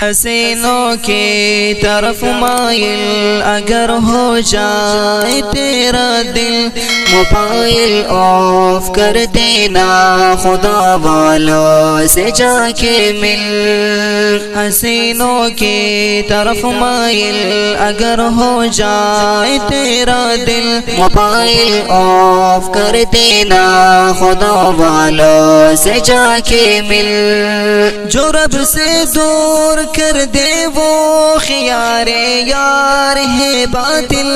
حسینوں کی طرف مائل اگر ہو جائے تیرا دل، موبائل آف کر دینا، خدا والوں سے جا کے مل۔ حسینوں کی طرف مائل اگر ہو جائے تیرا دل، موبائل آف کر دینا، خدا والوں سے جا کے مل۔ جو رب سے دور کر دے وہ خیار یار ہے باطل،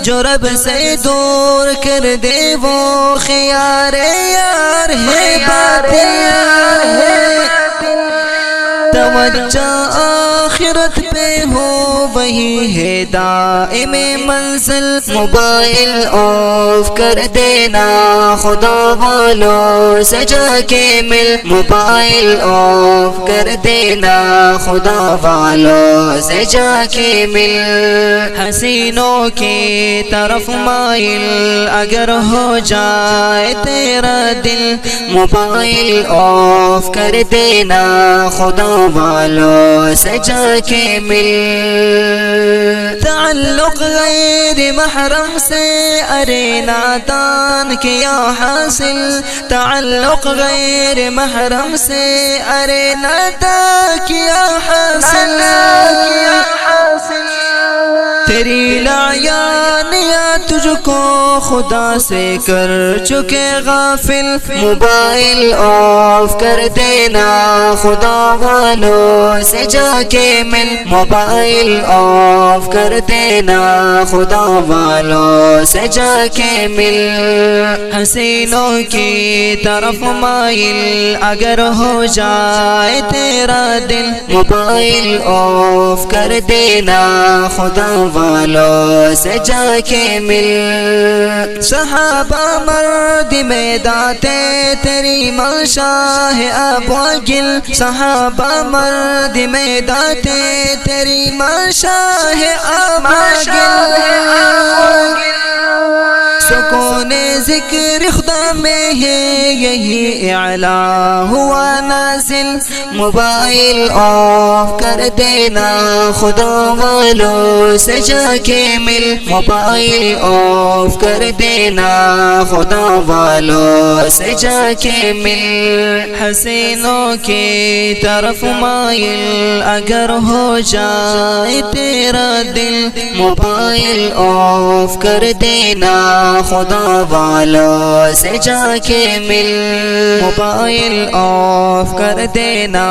جو رب سے دور کر دے وہ خیار یار ہے باطل۔ توجہ آخرت پہ ہو وہی ہے دائم منزل، موبائل آف کر دینا، خدا والوں سے جا کے مل۔ موبائل آف کر دینا، خدا والوں سے جا کے مل۔ حسینوں کی طرف مائل اگر ہو جائے تیرا دل، موبائل آف کر دینا، خدا والوں سے جا کے مل۔ تعلق غیر محرم سے ارے نادان کیا حاصل، تعلق غیر محرم سے ارے نادان کیا حاصل۔ تیری لعیانیاں تجھ کو خدا سے کر چکے غافل، موبائل آف کر دینا، خدا والوں سے جا کے مل۔ موبائل آف کر دینا، خدا والوں سے جا کے مل۔ حسینوں کی طرف مائل اگر ہو جائے تیرا دل، موبائل آف کر دینا، خدا والوں سے جا کے مل۔ صحابہ مرد میں داتے تیری منشا ہے ابوگل، صحابہ مرد میں داتے تیری منشا ہے ابوگل۔ سکون ذکر خدا میں ہے یہی اعلیٰ ہوا نازل، موبائل آف کر دینا، خدا والوں سے جا کے مل۔ موبائل آف کر دینا، خدا والوں سے جا کے مل۔ حسینوں کی طرف مائل اگر ہو جائے تیرا دل، موبائل آف کر دینا، خدا والوں سے جا کے مل۔ موبائل آف کر دینا،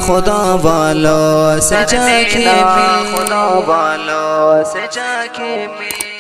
خدا والوں سے جا کے مل، خدا والوں سے جا کے مل۔